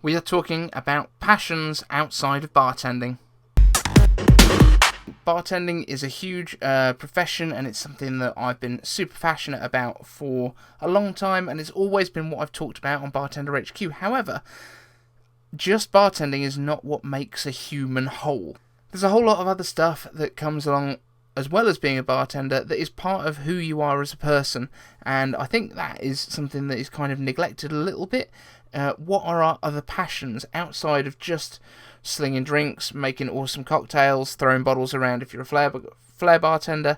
We are talking about passions outside of bartending. Bartending is a huge profession, and it's something that I've been super passionate about for a long time, and it's always been what I've talked about on Bartender HQ. However, just bartending is not what makes a human whole. There's a whole lot of other stuff that comes along as well as being a bartender that is part of who you are as a person, and I think that is something that is kind of neglected a little bit. What are our other passions outside of just slinging drinks, making awesome cocktails, throwing bottles around if you're a flair bartender?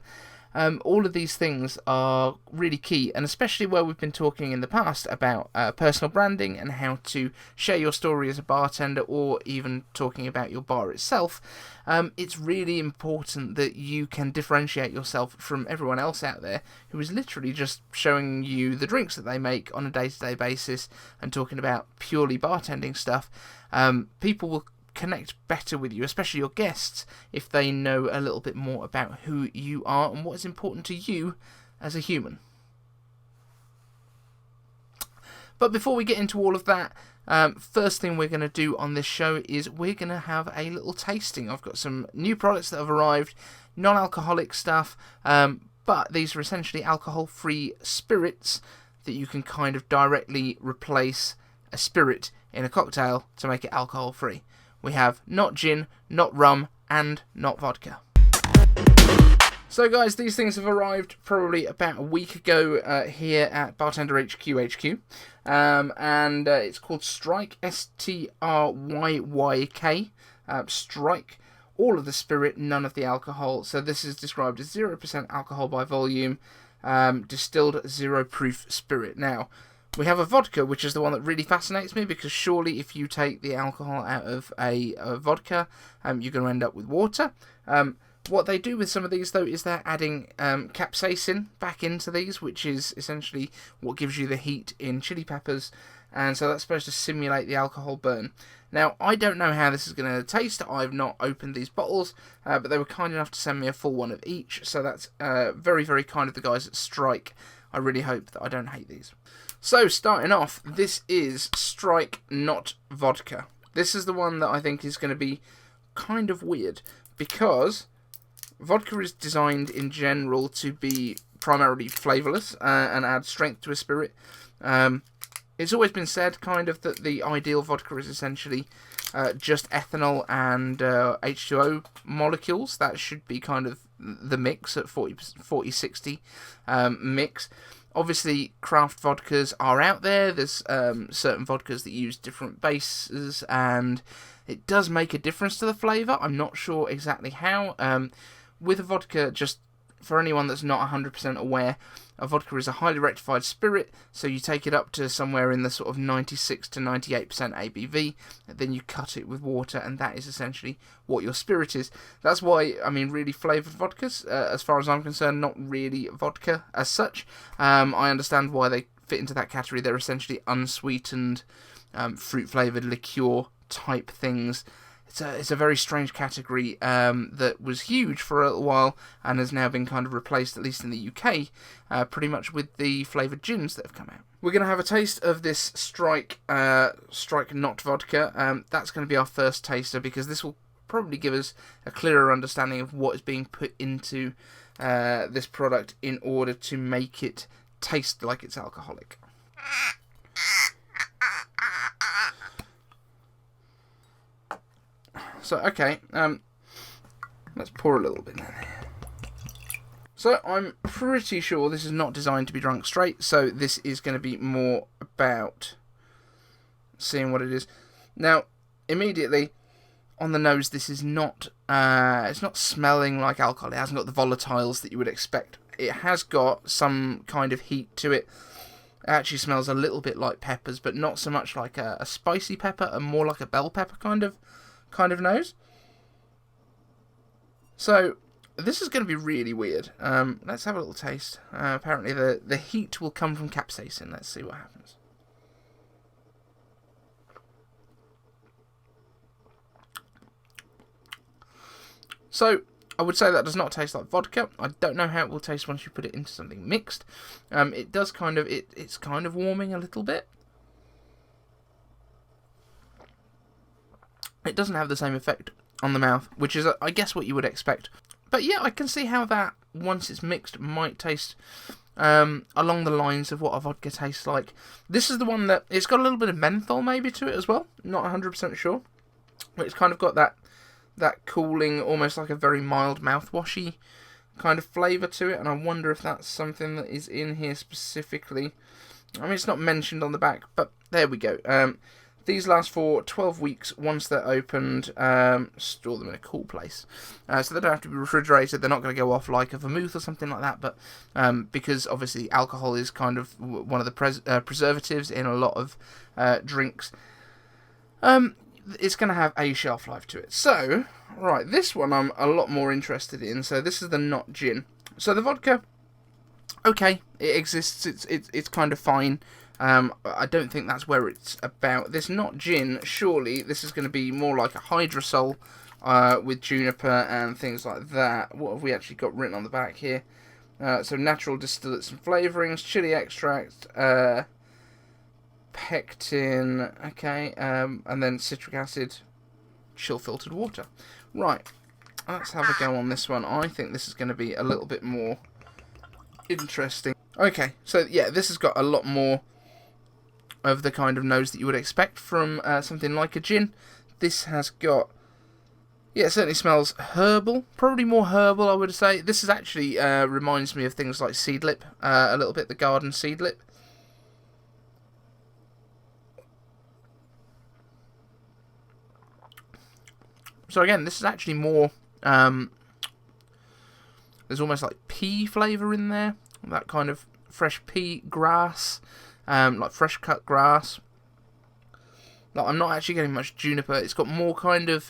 All of these things are really key, and especially where we've been talking in the past about personal branding and how to share your story as a bartender, or even talking about your bar itself. It's really important that you can differentiate yourself from everyone else out there who is literally just showing you the drinks that they make on a day-to-day basis and talking about purely bartending stuff. People will connect better with you, especially your guests, if they know a little bit more about who you are and what is important to you as a human. But before we get into all of that, first thing we're going to do on this show is we're going to have a little tasting. I've got some new products that have arrived, non-alcoholic stuff, but these are essentially alcohol-free spirits that you can kind of directly replace a spirit in a cocktail to make it alcohol-free. We have Not Gin, Not Rum, and Not Vodka. So guys, these things have arrived probably about a week ago here at Bartender HQ. And it's called Stryyk, Stryyk, Stryyk. All of the spirit, none of the alcohol. So this is described as 0% alcohol by volume, distilled zero proof spirit. Now, we have a vodka, which is the one that really fascinates me, because surely if you take the alcohol out of a vodka, you're going to end up with water. What they do with some of these, though, is they're adding capsaicin back into these, which is essentially what gives you the heat in chili peppers, and so that's supposed to simulate the alcohol burn. Now, I don't know how this is going to taste. I've not opened these bottles, but they were kind enough to send me a full one of each, so that's very, very kind of the guys at Stryyk. I really hope that I don't hate these. So, starting off, this is Stryyk Not Vodka. This is the one that I think is going to be kind of weird, because vodka is designed in general to be primarily flavourless and add strength to a spirit. It's always been said kind of that the ideal vodka is essentially just ethanol and H2O molecules. That should be kind of the mix at 40-60 mix. Obviously, craft vodkas are out there. There's certain vodkas that use different bases, and it does make a difference to the flavour. I'm not sure exactly how. With a vodka, just for anyone that's not 100% aware, a vodka is a highly rectified spirit, so you take it up to somewhere in the sort of 96 to 98% ABV, and then you cut it with water, and that is essentially what your spirit is. That's why, I mean, really flavoured vodkas, as far as I'm concerned, not really vodka as such. I understand why they fit into that category. They're essentially unsweetened, fruit-flavoured liqueur type things. It's a very strange category that was huge for a little while and has now been kind of replaced, at least in the UK, pretty much with the flavoured gins that have come out. We're going to have a taste of this Stryyk Not Vodka. That's going to be our first taster, because this will probably give us a clearer understanding of what is being put into this product in order to make it taste like it's alcoholic. So, okay, let's pour a little bit in here. So, I'm pretty sure this is not designed to be drunk straight, so this is going to be more about seeing what it is. Now, immediately, on the nose, this is not, it's not smelling like alcohol. It hasn't got the volatiles that you would expect. It has got some kind of heat to it. It actually smells a little bit like peppers, but not so much like a spicy pepper, and more like a bell pepper kind of nose. So this is going to be really weird. Let's have a little taste. Apparently the heat will come from capsaicin. Let's see what happens. So I would say that does not taste like vodka. I don't know how it will taste once you put it into something mixed. It does kind of, it's kind of warming a little bit. it doesn't have the same effect on the mouth, which is, I guess, what you would expect. But yeah, I can see how that, once it's mixed, might taste along the lines of what a vodka tastes like. This is the one that, it's got a little bit of menthol maybe to it as well, not 100% sure. But it's kind of got that cooling, almost like a very mild mouthwashy kind of flavour to it, and I wonder if that's something that is in here specifically. I mean, it's not mentioned on the back, but there we go. These last for 12 weeks once they're opened. Store them in a cool place. So they don't have to be refrigerated. They're not going to go off like a vermouth or something like that. But because obviously alcohol is kind of one of the preservatives in a lot of drinks, it's going to have a shelf life to it. So, right, this one I'm a lot more interested in. So this is the Not Gin. So the vodka, okay, it exists. It's kind of fine. I don't think that's where it's about. This Not Gin, surely this is going to be more like a hydrosol with juniper and things like that. What have we actually got written on the back here? So natural distillates and flavourings, chili extract, pectin, okay, and then citric acid, chill filtered water. Right, let's have a go on this one. I think this is going to be a little bit more interesting. Okay, so yeah, this has got a lot more of the kind of nose that you would expect from something like a gin. This has got, yeah, it certainly smells herbal, probably more herbal I would say. This is actually reminds me of things like seedlip, a little bit, the garden seedlip. So again, this is actually more, there's almost like pea flavour in there, that kind of fresh pea grass. Like fresh cut grass. Like, I'm not actually getting much juniper. It's got more kind of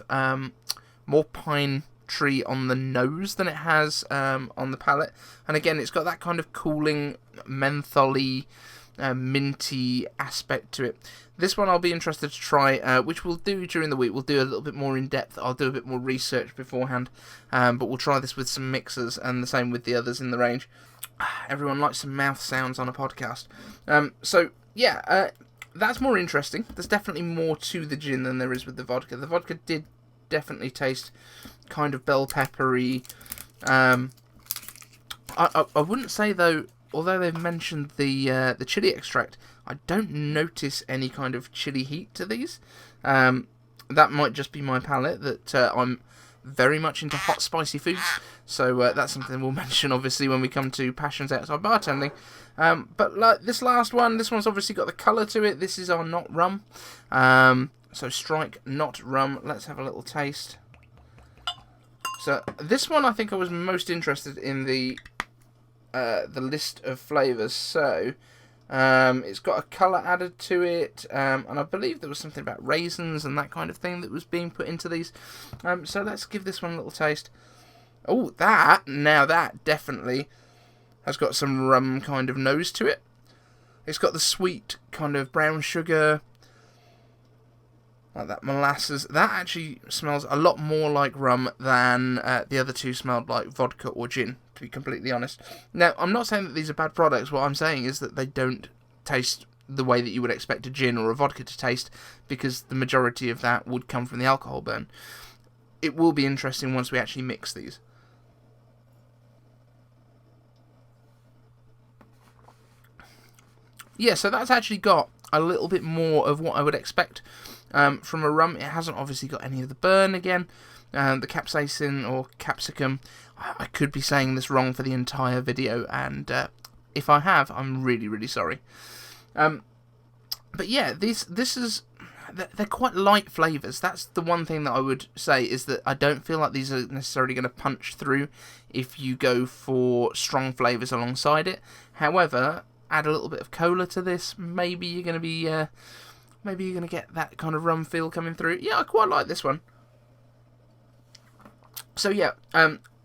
more pine tree on the nose than it has on the palate. And again, it's got that kind of cooling, mentholy, minty aspect to it. This one I'll be interested to try, which we'll do during the week. We'll do a little bit more in depth. I'll do a bit more research beforehand, but we'll try this with some mixers, and the same with the others in the range. Everyone likes some mouth sounds on a podcast. So, yeah, that's more interesting. There's definitely more to the gin than there is with the vodka. The vodka did definitely taste kind of bell peppery. I wouldn't say, though, although they've mentioned the chili extract, I don't notice any kind of chili heat to these. That might just be my palate, that I'm very much into hot, spicy foods, so that's something we'll mention, obviously, when we come to Passions Outside Bartending. But like this last one, this one's obviously got the colour to it. This is our Not Rum. So Stryyk Not Rum. Let's have a little taste. So this one, I think I was most interested in the list of flavours. So it's got a colour added to it, and I believe there was something about raisins and that kind of thing that was being put into these. So let's give this one a little taste. Oh, now that definitely has got some rum kind of nose to it. It's got the sweet kind of brown sugar, like that molasses. That actually smells a lot more like rum than the other two smelled like vodka or gin, to be completely honest. Now, I'm not saying that these are bad products. What I'm saying is that they don't taste the way that you would expect a gin or a vodka to taste, because the majority of that would come from the alcohol burn. It will be interesting once we actually mix these. Yeah, so that's actually got a little bit more of what I would expect from a rum. It hasn't obviously got any of the burn again. The capsaicin or capsicum. I could be saying this wrong for the entire video, and if I have, I'm really, really sorry. But yeah, they're quite light flavours. That's the one thing that I would say, is that I don't feel like these are necessarily going to punch through if you go for strong flavours alongside it. However, add a little bit of cola to this, maybe you're going to be, maybe you're going to get that kind of rum feel coming through. Yeah, I quite like this one. So yeah,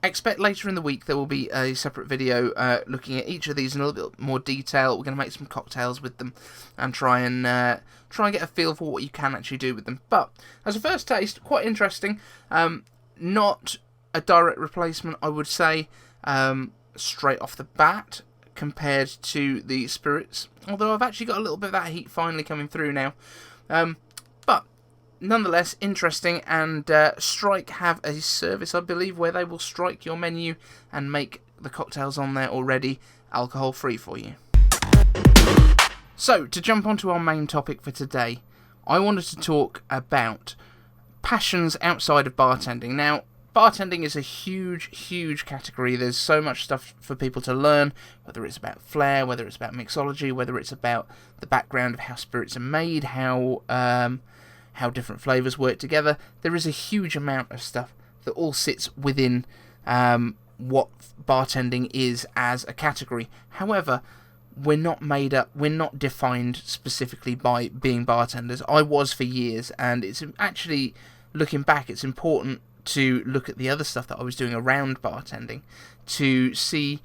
expect later in the week there will be a separate video looking at each of these in a little bit more detail. We're going to make some cocktails with them and try and get a feel for what you can actually do with them. But as a first taste, quite interesting. Not a direct replacement, I would say, straight off the bat, compared to the spirits, although I've actually got a little bit of that heat finally coming through now. But nonetheless, interesting, and Stryyk have a service, I believe, where they will strike your menu and make the cocktails on there already alcohol-free for you. So, to jump onto our main topic for today, I wanted to talk about passions outside of bartending. Now, bartending is a huge category. There's so much stuff for people to learn, whether it's about flair, whether it's about mixology, whether it's about the background of how spirits are made, how different flavours work together. There is a huge amount of stuff that all sits within what bartending is as a category. However, we're not defined specifically by being bartenders. I was for years, and it's actually, looking back, it's important to look at the other stuff that I was doing around bartending to see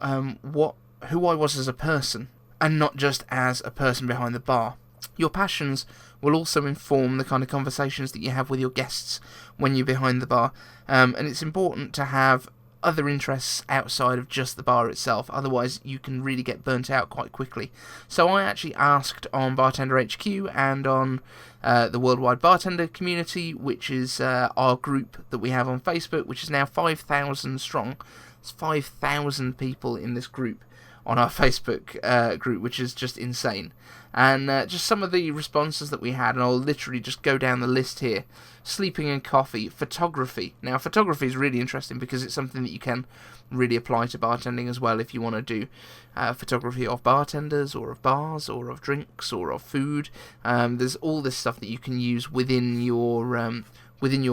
who I was as a person, and not just as a person behind the bar. Your passions will also inform the kind of conversations that you have with your guests when you're behind the bar, and it's important to have other interests outside of just the bar itself, otherwise you can really get burnt out quite quickly. So I actually asked on Bartender HQ and on the Worldwide Bartender Community, which is our group that we have on Facebook, which is now 5,000 strong. There's 5,000 people in this group on our Facebook group, which is just insane. And just some of the responses that we had, and I'll literally just go down the list here. Sleeping and coffee, photography. Now, photography is really interesting because it's something that you can really apply to bartending as well if you want to do photography of bartenders, or of bars, or of drinks, or of food. There's all this stuff that you can use within your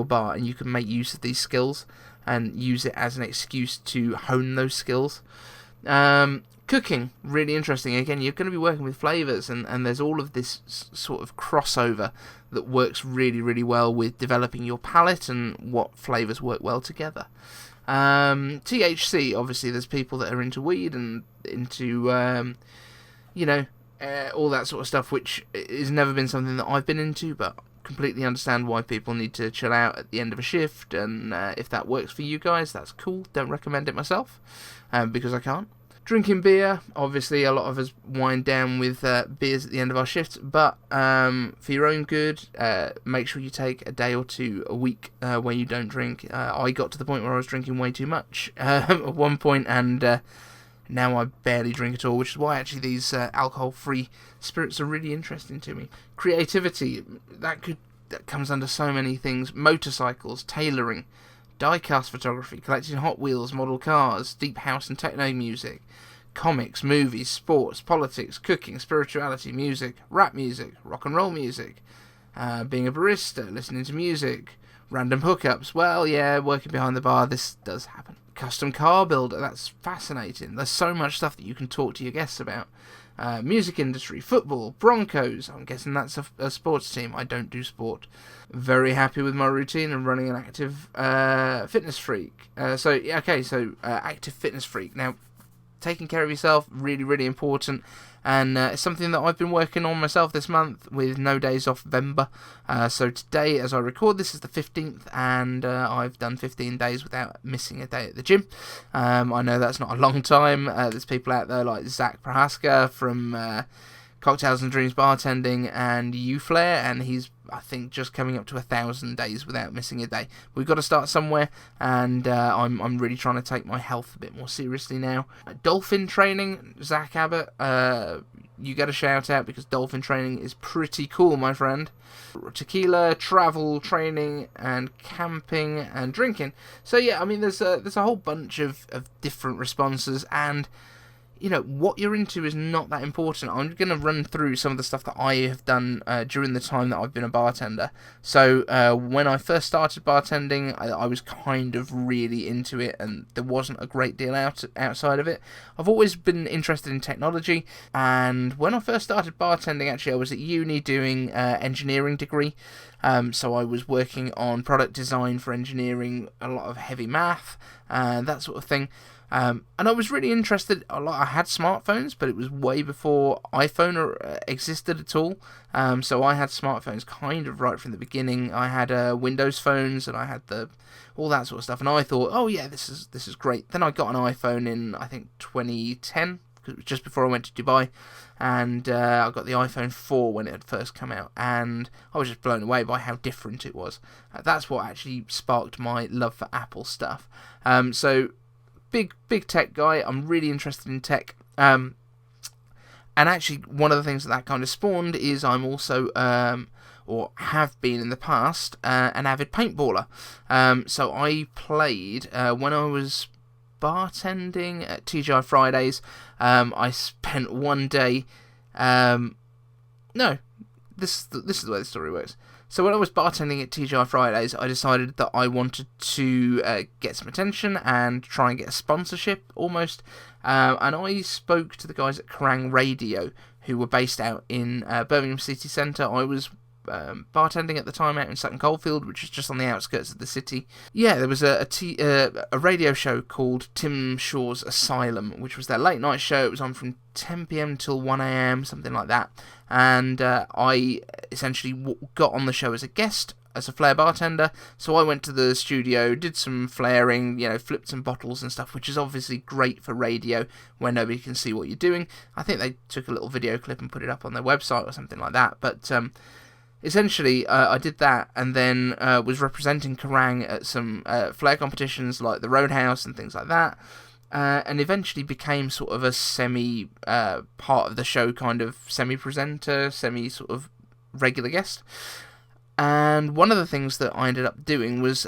bar, and you can make use of these skills and use it as an excuse to hone those skills. Cooking, really interesting. Again, you're going to be working with flavours, and there's all of this sort of crossover that works really well with developing your palate and what flavours work well together. THC, obviously, there's people that are into weed and into, all that sort of stuff, which has never been something that I've been into, but completely understand why people need to chill out at the end of a shift, and if that works for you guys, that's cool. Don't recommend it myself, because I can't. Drinking beer, obviously a lot of us wind down with beers at the end of our shifts, but for your own good, make sure you take a day or two a week where you don't drink. I got to the point where I was drinking way too much at one point, and now I barely drink at all, which is why actually these alcohol-free spirits are really interesting to me. Creativity, that comes under so many things. Motorcycles, tailoring, die-cast photography, collecting Hot Wheels, model cars, deep house and techno music, comics, movies, sports, politics, cooking, spirituality, music, rap music, rock and roll music, being a barista, listening to music, random hookups. Well, yeah, working behind the bar, this does happen. Custom car builder, that's fascinating. There's so much stuff that you can talk to your guests about. Music industry, football, Broncos, I'm guessing that's a sports team. I don't do sport. Very happy with my routine and running an active fitness freak. Active fitness freak. Now, taking care of yourself, really important, and it's something that I've been working on myself this month with no days off Vember. So today, as I record this, is the 15th, and I've done 15 days without missing a day at the gym. I know that's not a long time. There's people out there like Zach Prohaska from Cocktails and Dreams Bartending and UFlair, and he's, I think, just coming up to 1,000 days without missing a day. We've got to start somewhere, and I'm really trying to take my health a bit more seriously now. Dolphin training, Zach Abbott, you get a shout out because dolphin training is pretty cool, my friend. Tequila, travel, training, and camping and drinking. So yeah, I mean, there's a whole bunch of different responses, and you know, what you're into is not that important. I'm going to run through some of the stuff that I have done during the time that I've been a bartender. So when I first started bartending, I was kind of really into it, and there wasn't a great deal outside of it. I've always been interested in technology, and when I first started bartending, actually, I was at uni doing engineering degree. So I was working on product design for engineering, a lot of heavy math, that sort of thing. And I was really interested. I had smartphones, but it was way before iPhone existed at all. So I had smartphones kind of right from the beginning. I had Windows phones, and I had all that sort of stuff. And I thought, oh yeah, this is great. Then I got an iPhone in, I think, 2010, because it was just before I went to Dubai, and I got the iPhone 4 when it had first come out, and I was just blown away by how different it was. That's what actually sparked my love for Apple stuff. So big tech guy. I'm really interested in tech. And actually, one of the things that kind of spawned is I'm also, or have been in the past, an avid paintballer. So I played, when I was bartending at TGI Fridays, I spent one day, no, this is the way the story works. So when I was bartending at TGI Fridays, I decided that I wanted to get some attention and try and get a sponsorship, almost. And I spoke to the guys at Kerrang Radio, who were based out in Birmingham City Centre. I was bartending at the time out in Sutton Coldfield, which is just on the outskirts of the city. Yeah, there was a radio show called Tim Shaw's Asylum, which was their late night show. It was on from 10 p.m. till 1 a.m., something like that. And I essentially got on the show as a guest, as a flair bartender. So I went to the studio, did some flaring, flipped some bottles and stuff, which is obviously great for radio where nobody can see what you're doing. I think they took a little video clip and put it up on their website or something like that. But essentially, I did that, and then was representing Kerrang at some flair competitions like the Roadhouse and things like that. And eventually became sort of a semi part of the show, kind of semi-presenter, sort of regular guest. And one of the things that I ended up doing was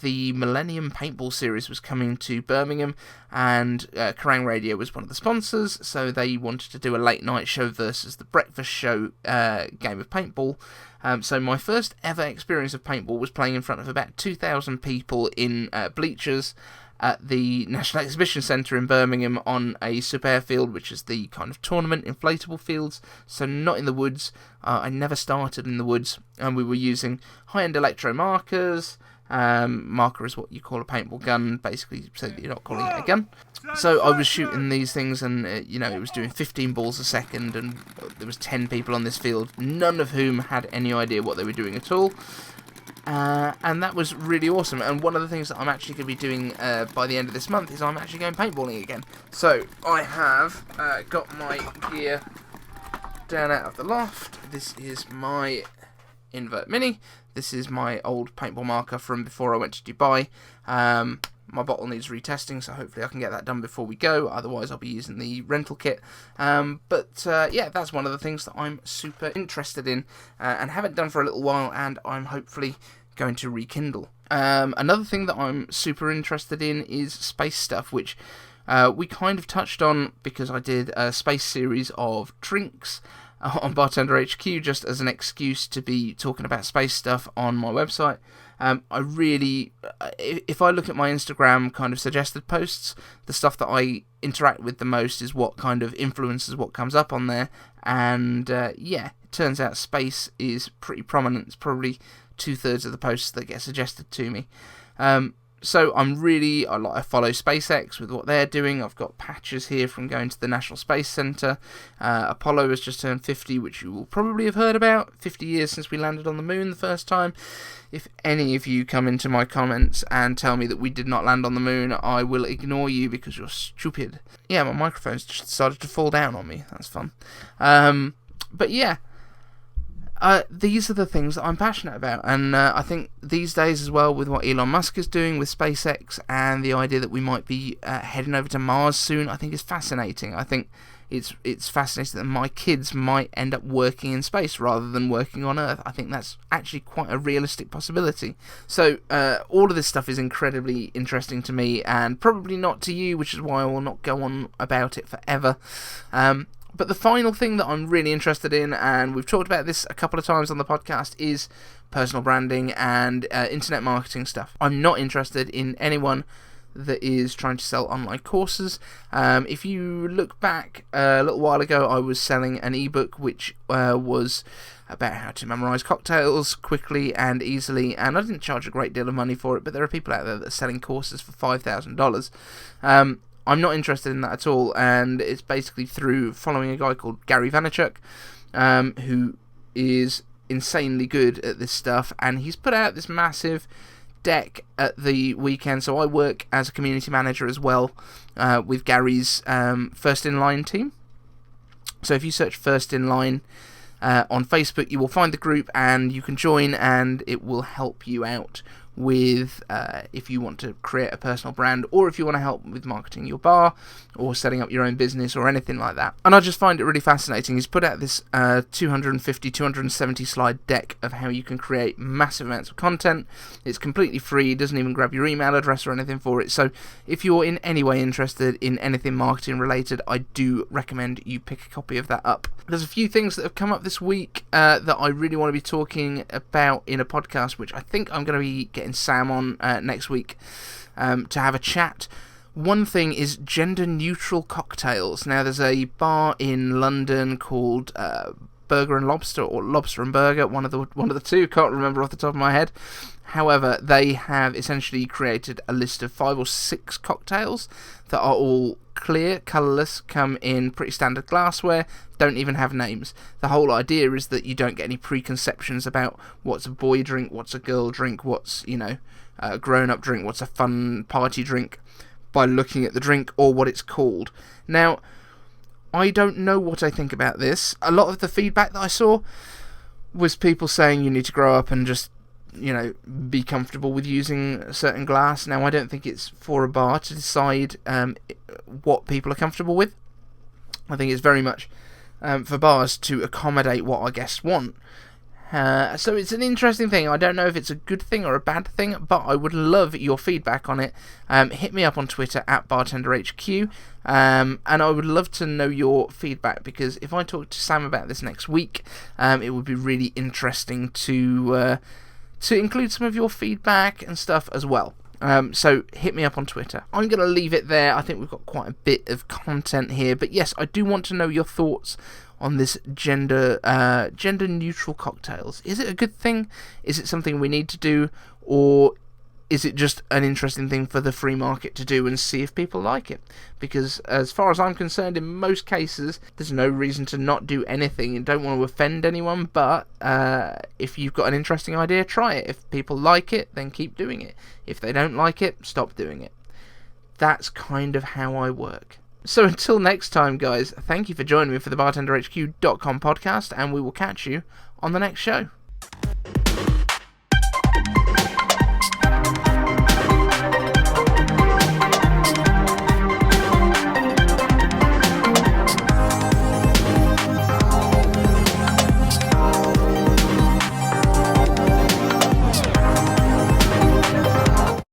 the Millennium Paintball Series was coming to Birmingham, and Kerrang Radio was one of the sponsors, so they wanted to do a late night show versus the breakfast show game of paintball. So my first ever experience of paintball was playing in front of about 2,000 people in bleachers at the National Exhibition Centre in Birmingham on a super field, which is the kind of tournament inflatable fields, so not in the woods. I never started in the woods, and we were using high-end electro markers. Marker is what you call a paintball gun, basically, so that you're not calling it a gun. So I was shooting these things, and it was doing 15 balls a second, and there was 10 people on this field, none of whom had any idea what they were doing at all. And that was really awesome. And one of the things that I'm actually going to be doing by the end of this month is I'm actually going paintballing again. So I have got my gear down out of the loft. This is my Invert Mini. This is my old paintball marker from before I went to Dubai. My bottle needs retesting, so hopefully I can get that done before we go. Otherwise, I'll be using the rental kit. But that's one of the things that I'm super interested in and haven't done for a little while, and I'm hopefully going to rekindle. Another thing that I'm super interested in is space stuff, which we kind of touched on because I did a space series of drinks on Bartender HQ, just as an excuse to be talking about space stuff on my website. I really, if I look at my Instagram kind of suggested posts, the stuff that I interact with the most is what kind of influences what comes up on there. And it turns out space is pretty prominent. It's probably 2/3 of the posts that get suggested to me. So I follow SpaceX with what they're doing. I've got patches here from going to the National Space Centre. Apollo has just turned 50, which you will probably have heard about. 50 years since we landed on the moon the first time. If any of you come into my comments and tell me that we did not land on the moon, I will ignore you because you're stupid. Yeah, my microphone's just decided to fall down on me. That's fun. But yeah. These are the things that I'm passionate about, and I think these days as well, with what Elon Musk is doing with SpaceX and the idea that we might be heading over to Mars soon, I think is fascinating. I think it's fascinating that my kids might end up working in space rather than working on Earth. I think that's actually quite a realistic possibility. So all of this stuff is incredibly interesting to me, and probably not to you, which is why I will not go on about it forever. But the final thing that I'm really interested in, and we've talked about this a couple of times on the podcast, is personal branding and internet marketing stuff. I'm not interested in anyone that is trying to sell online courses. If you look back a little while ago, I was selling an ebook which was about how to memorise cocktails quickly and easily, and I didn't charge a great deal of money for it, but there are people out there that are selling courses for $5,000. I'm not interested in that at all, and it's basically through following a guy called Gary Vaynerchuk, who is insanely good at this stuff, and he's put out this massive deck at the weekend. So I work as a community manager as well with Gary's First In Line team. So if you search First In Line on Facebook, you will find the group and you can join, and it will help you out with if you want to create a personal brand, or if you want to help with marketing your bar or setting up your own business or anything like that. And I just find it really fascinating. He's put out this 270 slide deck of how you can create massive amounts of content. It's completely free, doesn't even grab your email address or anything for it. So if you're in any way interested in anything marketing related, I do recommend you pick a copy of that up. There's a few things that have come up this week that I really want to be talking about in a podcast, which I think I'm going to be getting Sam on next week to have a chat. One thing is gender neutral cocktails. Now there's a bar in London called Burger and Lobster, or Lobster and Burger, one of the two, can't remember off the top of my head. However, they have essentially created a list of 5 or 6 cocktails that are all clear, colourless, come in pretty standard glassware, don't even have names. The whole idea is that you don't get any preconceptions about what's a boy drink, what's a girl drink, what's, a grown-up drink, what's a fun party drink, by looking at the drink or what it's called. Now, I don't know what I think about this. A lot of the feedback that I saw was people saying you need to grow up and just be comfortable with using a certain glass. Now, I don't think it's for a bar to decide what people are comfortable with. I think it's very much for bars to accommodate what our guests want. So it's an interesting thing. I don't know if it's a good thing or a bad thing, but I would love your feedback on it. Hit me up on Twitter at BartenderHQ, and I would love to know your feedback, because if I talk to Sam about this next week, it would be really interesting to include some of your feedback and stuff as well. So hit me up on Twitter. I'm going to leave it there. I think we've got quite a bit of content here, but yes, I do want to know your thoughts on this gender neutral cocktails. Is it a good thing? Is it something we need to do, or is it just an interesting thing for the free market to do and see if people like it? Because as far as I'm concerned, in most cases, there's no reason to not do anything. You don't want to offend anyone, but if you've got an interesting idea, try it. If people like it, then keep doing it. If they don't like it, stop doing it. That's kind of how I work. So until next time, guys, thank you for joining me for the BartenderHQ.com podcast, and we will catch you on the next show.